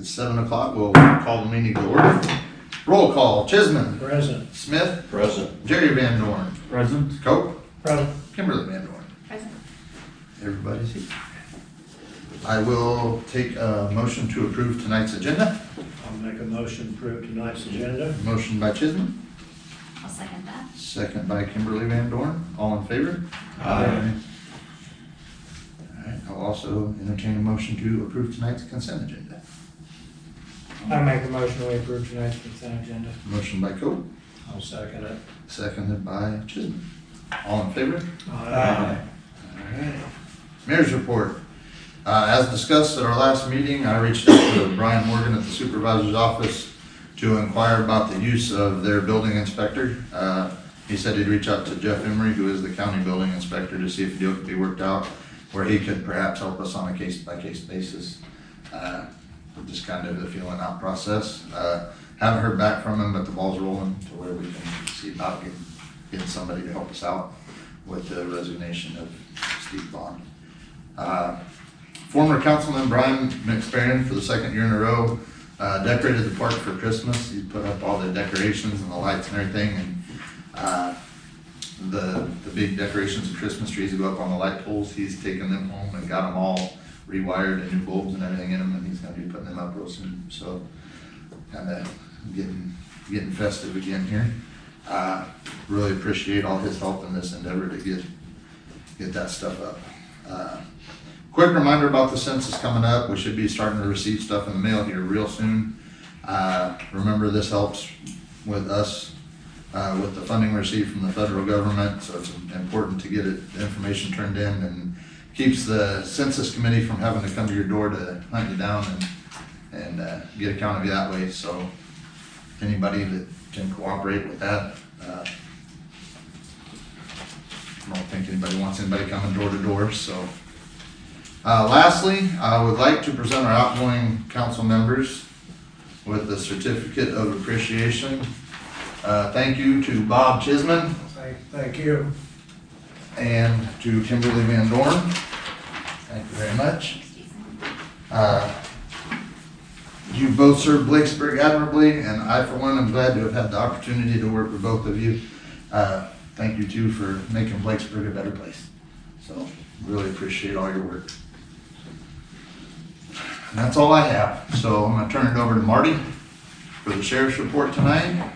it's 7 o'clock. We'll call the meeting to order. Roll call. Chisman. Present. Smith. Present. Jerry VanDorin. Present. Cope. Present. Kimberly VanDorin. Present. Everybody's here. I will take a motion to approve tonight's agenda. I'll make a motion to approve tonight's agenda. Motion by Chisman, I'll second that. second by Kimberly VanDorin. All in favor? Aye. All right, I'll also entertain a motion to approve tonight's consent agenda. I make a motion we approve tonight's consent agenda. Motion by Cope, I'll second it. seconded by Chisman. All in favor? Aye. All right. Mayor's report. As discussed at our last meeting, I reached out to Brian Morgan at the supervisor's office to inquire about the use of their building inspector. He said he'd reach out to Jeff Emery, who is the county building inspector, to see if a deal could be worked out where he could perhaps help us on a case-by-case basis. Just kind of the feeling out process. Haven't heard back from him, but the ball's rolling to where we can see about getting somebody to help us out with the resignation of Steve Bond. Former Councilman Brian McSparron, for the second year in a row, decorated the park for Christmas. He put up all the decorations and the lights and everything, and the big decorations and Christmas trees that go up on the light poles, he's taken them home and got them all rewired and new bulbs and everything in them, and he's gonna be putting them up real soon. So kind of getting festive again here. Really appreciate all his help in this endeavor to get that stuff up. Quick reminder about the census coming up. We should be starting to receive stuff in the mail here real soon. Remember, this helps with us with the funding received from the federal government, so it's important to get the information turned in, and keeps the census committee from having to come to your door to hunt you down and get a count of you that way. So anybody that can cooperate with that, I don't think anybody wants anybody coming door to door. So lastly, I would like to present our outgoing council members with the certificate of appreciation. Thank you to Bob Chisman Thank you. and to Kimberly VanDorin. Thank you very much. You both served Blakesburg admirably, and I, for one, am glad to have had the opportunity to work with both of you. Thank you, too, for making Blakesburg a better place. So, really appreciate all your work. And that's all I have. So, I'm going to turn it over to Marty for the sheriff's report tonight.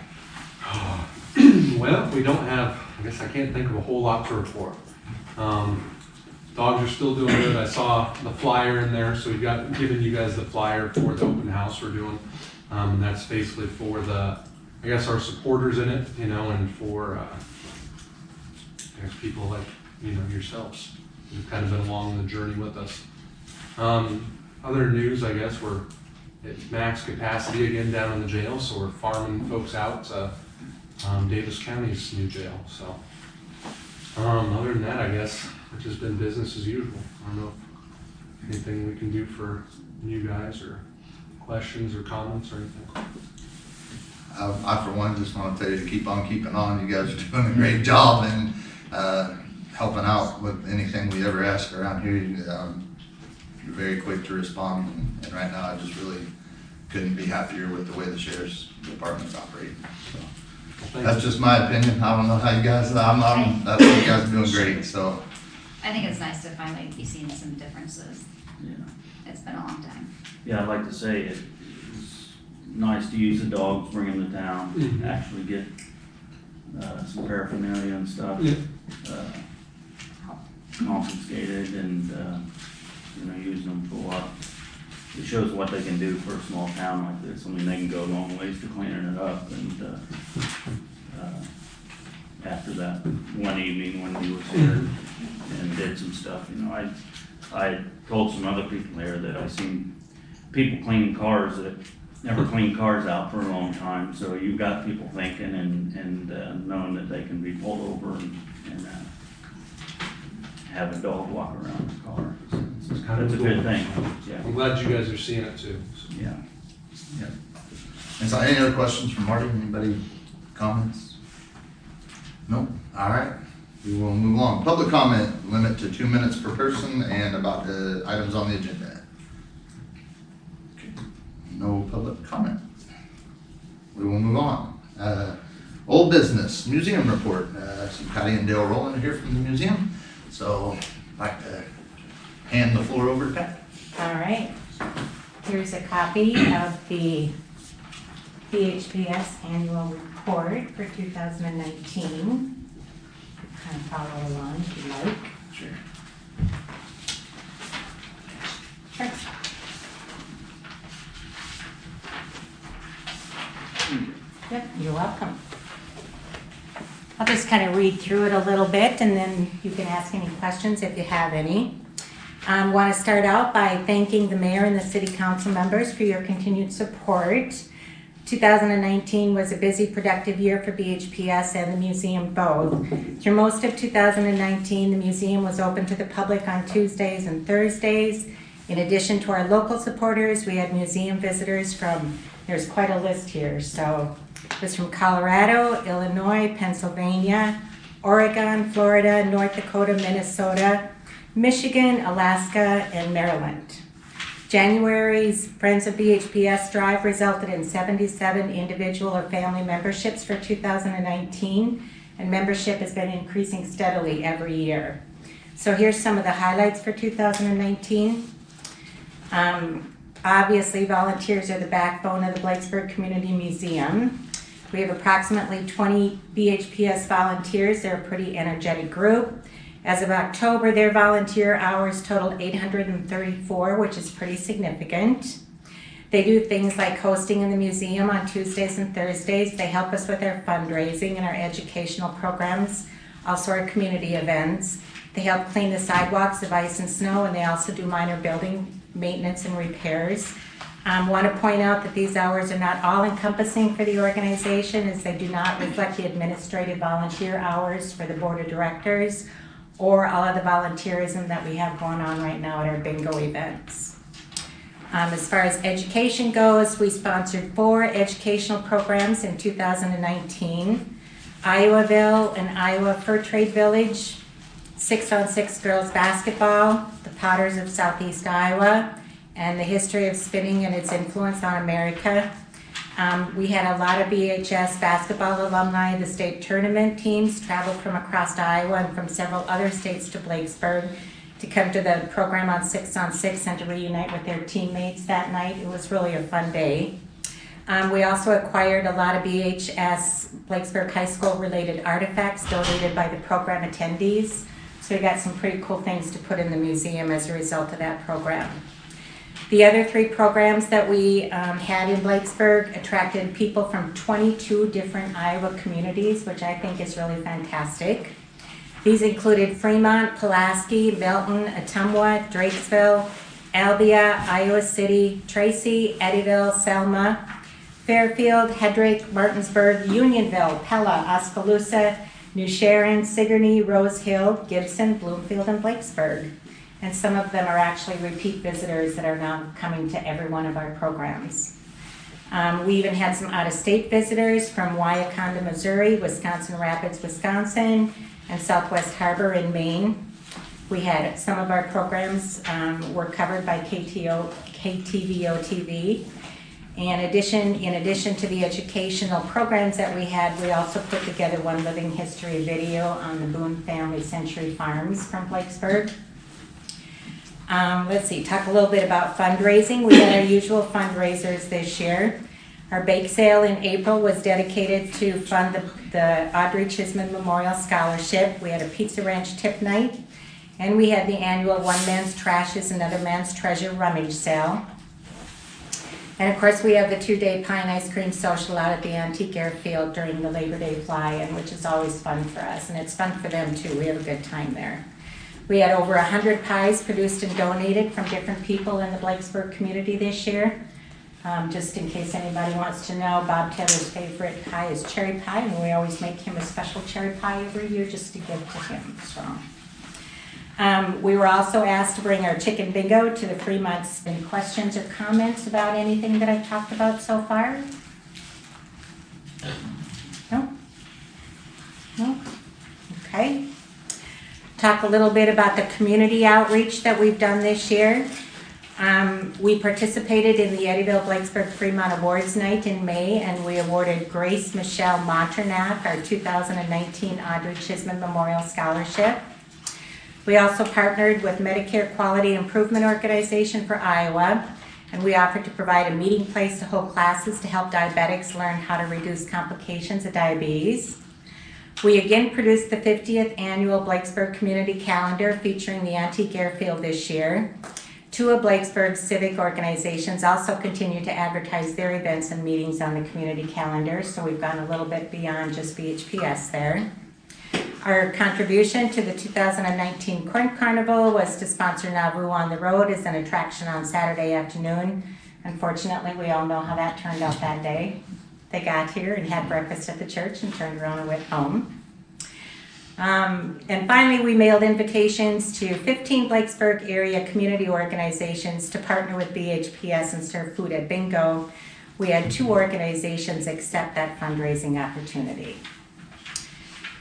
Well, we don't have, I guess I can't think of a whole lot to report. Dogs are still doing good. I saw the flyer in there, so we've given you guys the flyer for the open house we're doing. And that's basically for I guess our supporters in it, and for, I guess people like, yourselves who've kind of been along the journey with us. Other news, I guess, we're at max capacity again down in the jail, so we're farming folks out to Davis County's new jail. So other than that, I guess it's just been business as usual. I don't know if anything we can do for you guys, or questions or comments or anything. I, for one, just want to tell you to keep on keeping on. You guys are doing a great job and helping out with anything we ever ask around here. You're very quick to respond, and right now I just really couldn't be happier with the way the sheriff's department's operating. So that's just my opinion. I don't know how you guys. That's you guys are doing great. So I think it's nice to finally be seeing some differences. Yeah. It's been a long time. Yeah, I'd like to say it's nice to use the dogs, bring them to town, Mhm. actually get some paraphernalia and stuff Yeah. confiscated, and use them for what. It shows what they can do for a small town like this. I mean, they can go a long ways to cleaning it up, and after that one evening when he was here and did some stuff, I told some other people there that I seen people cleaning cars that never cleaned cars out for a long time. So you've got people thinking and knowing that they can be pulled over and have a dog walk around the car. It's kind of That's a cool. good thing. Yeah. I'm glad you guys are seeing it too. So. Yeah. and so any other questions from Marty? Anybody comments? Nope. All right. We will move on. Public comment limit to 2 minutes per person and about the items on the agenda. Okay. No we'll move on. Old business, museum report. So Patty and Dale Rowland are here from the museum. So I'd like to hand the floor over to Pat. All right, here's a copy of the BHPS annual report for 2019. Kind of follow along if you like. Sure. Sure. Yep, you're welcome. I'll just kind of read through it a little bit and then you can ask any questions if you have any. Want to start out by thanking the mayor and the city council members for your continued support. 2019 was a busy, productive year for BHPS and the museum both. Through most of 2019, the museum was open to the public on Tuesdays and Thursdays. In addition to our local supporters, we had museum visitors from, there's quite a list here, so it was from Colorado, Illinois, Pennsylvania, Oregon, Florida, North Dakota, Minnesota, Michigan, Alaska, and Maryland. January's Friends of BHPS Drive resulted in 77 individual or family memberships for 2019, and membership has been increasing steadily every year. So here's some of the highlights for 2019. Obviously, volunteers are the backbone of the Blakesburg Community Museum. We have approximately 20 BHPS volunteers. They're a pretty energetic group. As of October, their volunteer hours totaled 834, which is pretty significant. They do things like hosting in the museum on Tuesdays and Thursdays. They help us with our fundraising and our educational programs, also our community events. They help clean the sidewalks of ice and snow, and they also do minor building maintenance and repairs. Want to point out that these hours are not all encompassing for the organization, as they do not reflect the administrative volunteer hours for the board of directors or all of the volunteerism that we have going on right now at our bingo events. As far as education goes, we sponsored 4 educational programs in 2019. Iowaville and Iowa Fur Trade Village, 6-on-6 girls basketball, the Potters of Southeast Iowa, and the history of spinning and its influence on America. We had a lot of BHS basketball alumni. The state tournament teams traveled from across Iowa and from several other states to Blakesburg to come to the program on 6-on-6 and to reunite with their teammates that night. It was really a fun day. We also acquired a lot of BHS Blakesburg High School related artifacts donated by the program attendees. So we got some pretty cool things to put in the museum as a result of that program. The other 3 programs that we had in Blakesburg attracted people from 22 different Iowa communities, which I think is really fantastic. These included Fremont, Pulaski, Milton, Ottumwa, Drakesville, Albia, Iowa City, Tracy, Eddyville, Selma, Fairfield, Hedrick, Martinsburg, Unionville, Pella, Oskaloosa, New Sharon, Sigourney, Rose Hill, Gibson, Bloomfield, and Blakesburg. And some of them are actually repeat visitors that are now coming to every one of our programs. We even had some out-of-state visitors from Wauconda, Missouri, Wisconsin Rapids, Wisconsin, and Southwest Harbor in Maine. We had some of our programs were covered by KTVO-TV. And in addition to the educational programs that we had, we also put together one living history video on the Boone Family Century Farms from Blakesburg. Let's see, talk a little bit about fundraising. We had our usual fundraisers this year. Our bake sale in April was dedicated to fund the Audrey Chisman Memorial Scholarship. We had a Pizza Ranch tip night, and we had the annual One Man's Trash is Another Man's Treasure rummage sale. And of course, we have the 2-day pie and ice cream social out at the Antique Airfield during the Labor Day fly-in, which is always fun for us, and it's fun for them too. We have a good time there. We had over 100 pies produced and donated from different people in the Blakesburg community this year. Just in case anybody wants to know, Bob Taylor's favorite pie is cherry pie, and we always make him a special cherry pie every year just to give to him. So, we were also asked to bring our chicken bingo to the Fremont. Any questions or comments about anything that I've talked about so far? No? No? Okay. Talk a little bit about the community outreach that we've done this year. We participated in the Eddyville-Blakesburg Fremont Awards Night in May, and we awarded Grace Michelle Monternac our 2019 Audrey Chisman Memorial Scholarship. We also partnered with Medicare Quality Improvement Organization for Iowa, and we offered to provide a meeting place to hold classes to help diabetics learn how to reduce complications of diabetes. We again produced the 50th annual Blakesburg Community Calendar featuring the Antique Airfield this year. Two of Blakesburg's civic organizations also continue to advertise their events and meetings on the community calendar, so we've gone a little bit beyond just BHPS there. Our contribution to the 2019 Corn Carnival was to sponsor Nauvoo on the Road as an attraction on Saturday afternoon. Unfortunately, we all know how that turned out that day. They got here and had breakfast at the church and turned around and went home. And finally, we mailed invitations to 15 Blakesburg area community organizations to partner with BHPS and serve food at bingo. We had 2 organizations accept that fundraising opportunity.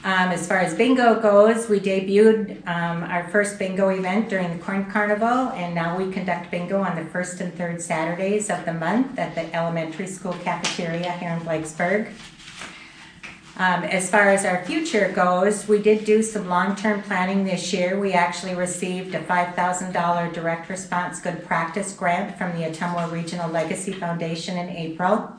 As far as bingo goes, we debuted our first bingo event during the Corn Carnival, and now we conduct bingo on the 1st and 3rd Saturdays of the month at the elementary school cafeteria here in Blakesburg. As far as our future goes, we did do some long-term planning this year. We actually received a $5,000 direct response good practice grant from the Ottumwa Regional Legacy Foundation in April.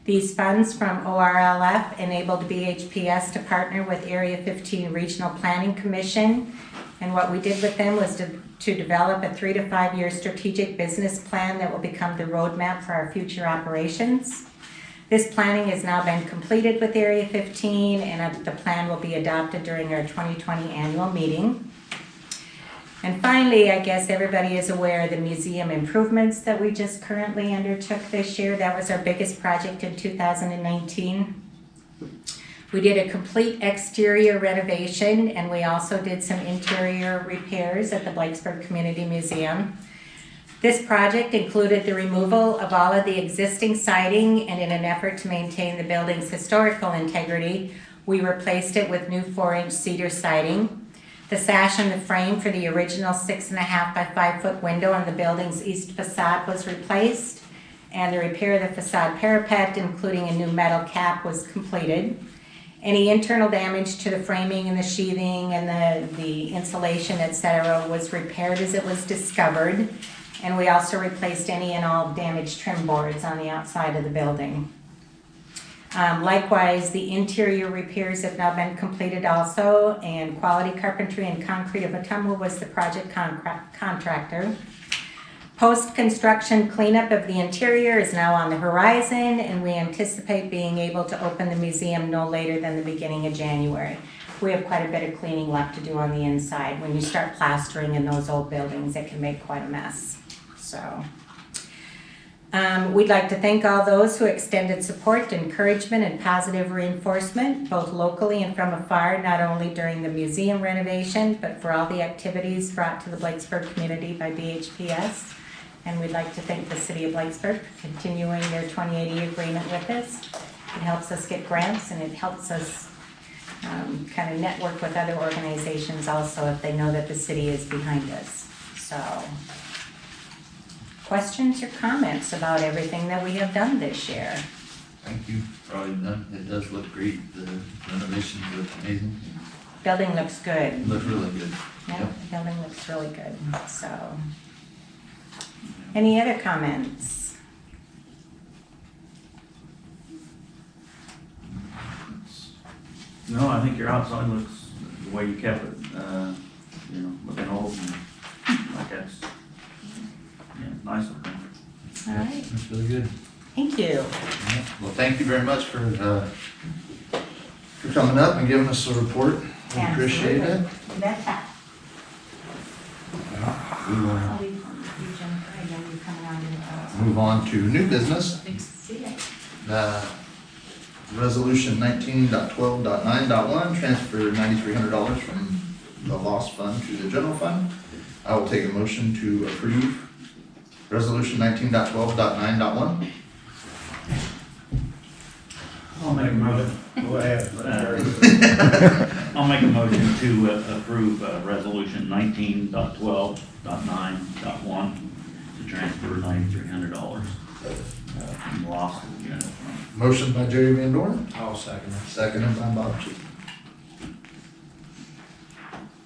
These funds from ORLF enabled BHPS to partner with Area 15 Regional Planning Commission, and what we did with them was to develop a 3 to 5 year strategic business plan that will become the roadmap for our future operations. This planning has now been completed with Area 15, and the plan will be adopted during our 2020 annual meeting. And finally, I guess everybody is aware of the museum improvements that we just currently undertook this year. That was our biggest project in 2019. We did a complete exterior renovation, and we also did some interior repairs at the Blakesburg Community Museum. This project included the removal of all of the existing siding, and in an effort to maintain the building's historical integrity, we replaced it with new 4-inch cedar siding. The sash and the frame for the original 6.5 by 5 foot window on the building's east facade was replaced, and the repair of the facade parapet, including a new metal cap, was completed. Any internal damage to the framing and the sheathing and the insulation, etc., was repaired as it was discovered. And we also replaced any and all damaged trim boards on the outside of the building. Likewise, the interior repairs have now been completed also, and Quality Carpentry and Concrete of Ottumwa was the project contractor. Post-construction cleanup of the interior is now on the horizon, and we anticipate being able to open the museum no later than the beginning of January. We have quite a bit of cleaning left to do on the inside. When you start plastering in those old buildings, it can make quite a mess. So, we'd like to thank all those who extended support, encouragement, and positive reinforcement, both locally and from afar, not only during the museum renovation, but for all the activities brought to the Blakesburg community by BHPS. And we'd like to thank the City of Blakesburg for continuing their 2080 agreement with us. It helps us get grants, and it helps us kind of network with other organizations also if they know that the city is behind us. So, questions or comments about everything that we have done this year? Thank you for all you've done. It does look great. The renovations look amazing. Building looks good. It looks really good. Yeah, Yep. the building looks really good, so. Any other comments? No, I think your outside looks, the way you kept it, looking old and like that's, nice looking. All right, That's really good. thank you. Yeah. Well, thank you very much for coming up and giving us a report. We appreciate it. Absolutely. You betcha. We will I'll leave you, Jennifer, I know you're coming out in the move on to new business. Thanks, see ya. Resolution 19.12.9.1, transfer $9,300 from the loss fund to the general fund. I will take a motion to approve Resolution 19.12.9.1. I'll make a motion. Go ahead. I'll make a motion to approve Resolution 19.12.9.1 to over $9,300 in loss in the general fund. Motion by Jerry VanDorin, I'll second it. seconded by Bob Chisman.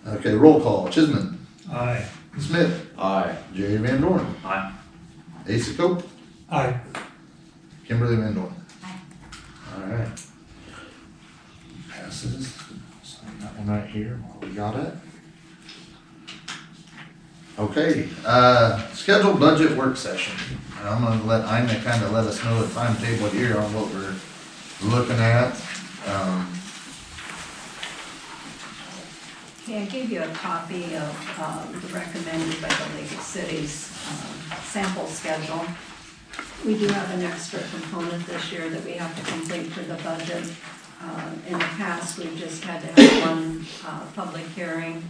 Okay, roll call. Chisman, Aye. Smith, Aye. Jerry VanDorin, Aye. Asa Cope, Aye. Kimberly VanDorin. Aye. All right. Passes. Sign that one right here while we got it. Okay, scheduled budget work session. And I'm gonna let Ina kind of let us know the timetable here on what we're looking at. Okay, I gave you a copy of the recommended by the League of Cities sample schedule. We do have an extra component this year that we have to complete for the budget. In the past, we've just had to have one public hearing.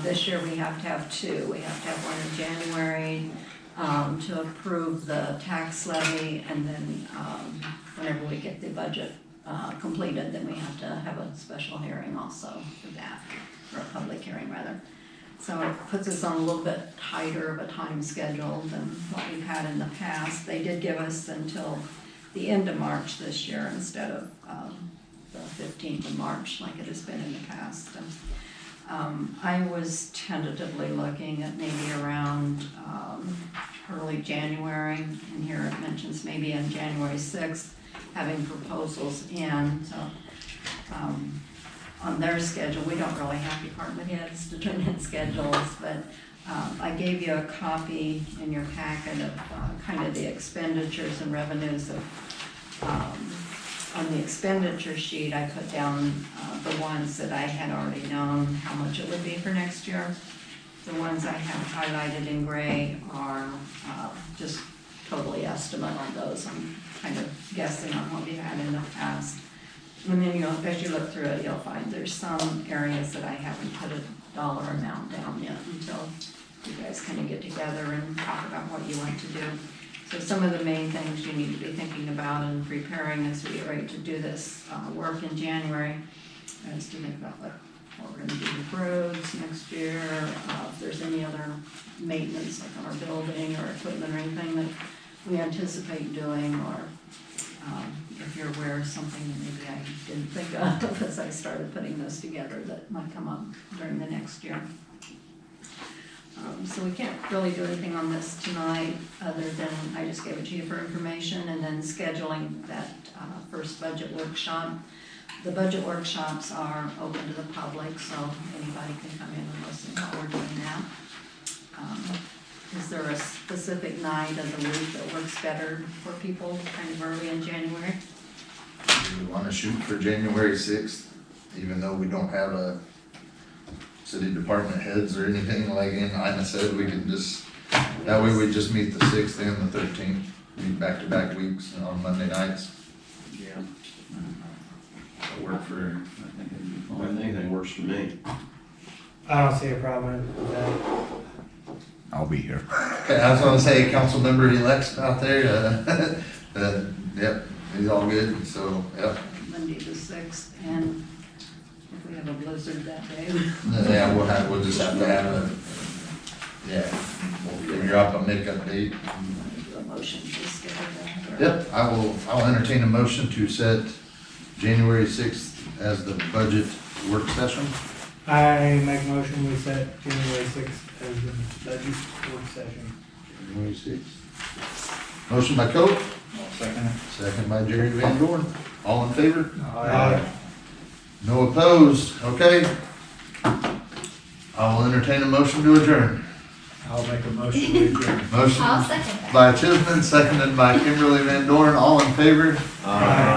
This year, we have to have two. We have to have one in January to approve the tax levy, and then whenever we get the budget completed, then we have to have a special hearing also for that, or a public hearing rather. So it puts us on a little bit tighter of a time schedule than what we've had in the past. They did give us until the end of March this year instead of the 15th of March like it has been in the past. I was tentatively looking at maybe around early January, and here it mentions maybe on January 6th, having proposals in. So on their schedule, we don't really have department heads to turn in schedules, but I gave you a copy in your packet of kind of the expenditures and revenues of on the expenditure sheet. I put down the ones that I had already known how much it would be for next year. The ones I have highlighted in gray are just totally estimate on those. I'm kind of guessing on what we've had in the past. And then as you look through it, you'll find there's some areas that I haven't put a dollar amount down yet until you guys kind of get together and talk about what you want to do. So some of the main things you need to be thinking about and preparing as we get ready to do this work in January is to think about what we're going to do with roads next year, if there's any other maintenance like on our building or equipment or anything that we anticipate doing, or if you're aware of something that maybe I didn't think of as I started putting those together that might come up during the next year. So we can't really do anything on this tonight, other than I just gave it to you for information, and then scheduling that first budget workshop. The budget workshops are open to the public, so anybody can come in and listen while we're doing that. Is there a specific night of the week that works better for people kind of early in January? Do we want to shoot for January 6th, even though we don't have a city department heads or anything like Ina said? We can just, that way we just meet the 6th and the 13th, meet back-to-back weeks on Monday nights. Yeah. That work for, I think it'd be fine. Anything works for me. I don't see a problem with that. I'll be here. okay, I was gonna say, council member elects out there, yep, he's all good, so, yep. Monday the 6th, and if we have a blizzard that day. Yeah, we'll just have to have we'll figure out a makeup date. Do a motion to schedule that. Yep, I'll entertain a motion to set January 6th as the budget work session. I make a motion, we set January 6th as the budget work session. January 6th. Motion by Cope, I'll second it. second by Jerry VanDorin. All in favor? Aye. No opposed, okay. I will entertain a motion to adjourn. I'll make a motion to adjourn. Motion I'll second that. by Chisman, seconded by Kimberly VanDorin. All in favor? Aye.